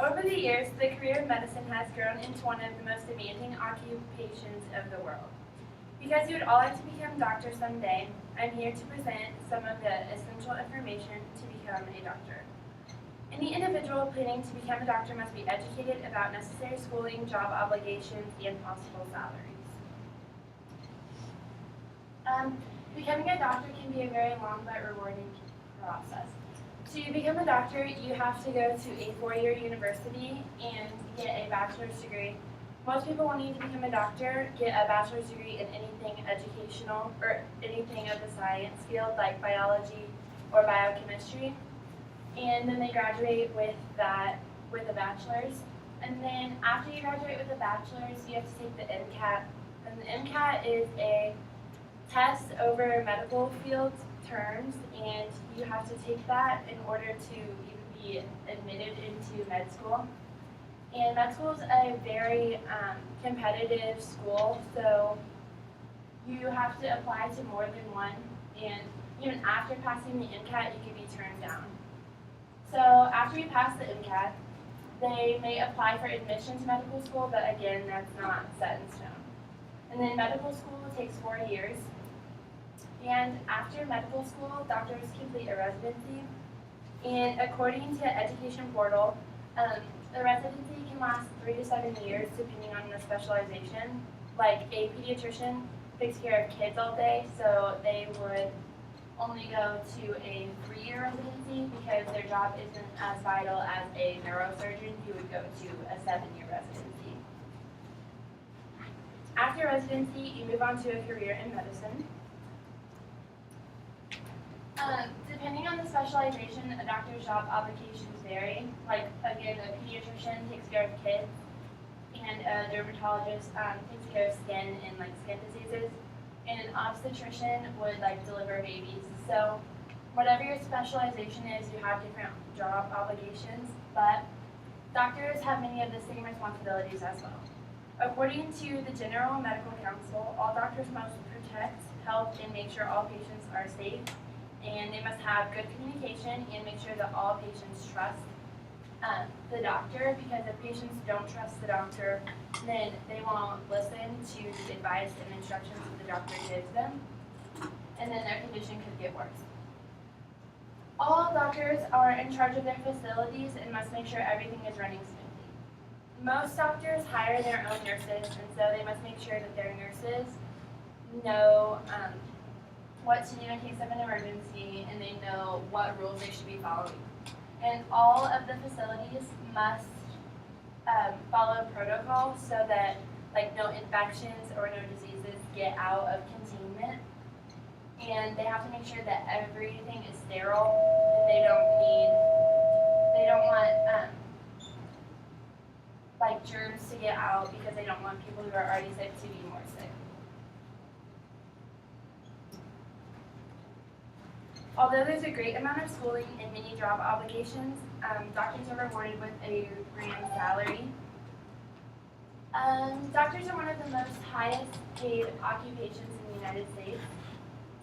Over the years, the career of medicine has grown into one of the most demanding occupations of the world. Because you would all like to become doctors someday, I'm here to present some of the essential information to become a doctor. Any individual planning to become a doctor must be educated about necessary schooling, job obligations, and possible salaries. Becoming a doctor can be a very long but rewarding process. To become a doctor, you have to go to a four-year university and get a bachelor's degree. Most people wanting to become a doctor get a bachelor's degree in anything educational or anything of the science field like biology or biochemistry. And then they graduate with that with a bachelor's. And then after you graduate with a bachelor's, you have to take the MCAT. And the MCAT is a test over medical field terms, and you have to take that in order to even be admitted into med school. And med school is a very competitive school, so you have to apply to more than one, and even after passing the MCAT, you can be turned down. So after you pass the MCAT, they may apply for admission to medical school, but again, that's not set in stone. And then medical school takes 4 years. And after medical school, doctors complete a residency. And according to Education Portal, the residency can last 3 to 7 years depending on the specialization. Like a pediatrician takes care of kids all day, so they would only go to a 3-year residency because their job isn't as vital as a neurosurgeon who would go to a 7-year residency. After residency, you move on to a career in medicine. Depending on the specialization, a doctor's job obligations vary. Like, again, a pediatrician takes care of kids, and a dermatologist takes care of skin and like skin diseases, and an obstetrician would like deliver babies. So, whatever your specialization is, you have different job obligations, but doctors have many of the same responsibilities as well. According to the General Medical Council, all doctors must protect, help, and make sure all patients are safe, and they must have good communication and make sure that all patients trust the doctor, because if patients don't trust the doctor, then they won't listen to the advice and instructions that the doctor gives them, and then their condition could get worse. All doctors are in charge of their facilities and must make sure everything is running smoothly. Most doctors hire their own nurses, and so they must make sure that their nurses know what to do in case of an emergency, and they know what rules they should be following. And all of the facilities must follow protocol so that like no infections or no diseases get out of containment. And they have to make sure that everything is sterile, and they don't want like germs to get out because they don't want people who are already sick to be more sick. Although there's a great amount of schooling and many job obligations, doctors are rewarded with a grand salary. Doctors are one of the most highest paid occupations in the United States.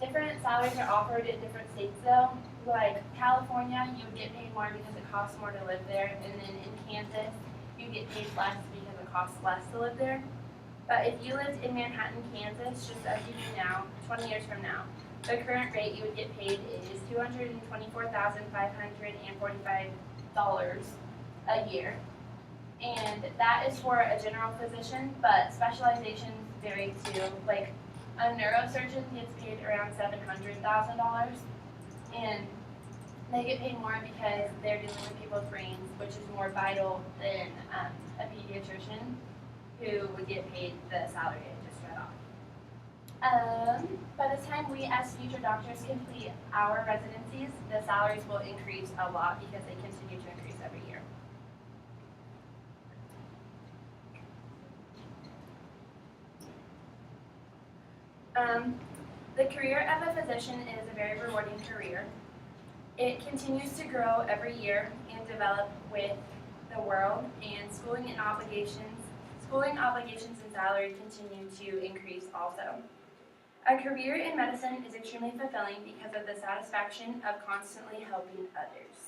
Different salaries are offered in different states though. Like California, you would get paid more because it costs more to live there, and then in Kansas, you get paid less because it costs less to live there. But if you lived in Manhattan, Kansas, just as you do now, 20 years from now, the current rate you would get paid is $224,545 a year. And that is for a general physician, but specializations vary too. Like a neurosurgeon gets paid around $700,000, and they get paid more because they're dealing with people's brains, which is more vital than a pediatrician who would get paid the salary I just read off. By the time we as future doctors complete our residencies, the salaries will increase a lot because they continue to increase every year. The career of a physician is a very rewarding career. It continues to grow every year and develop with the world, and schooling obligations and salary continue to increase also. A career in medicine is extremely fulfilling because of the satisfaction of constantly helping others.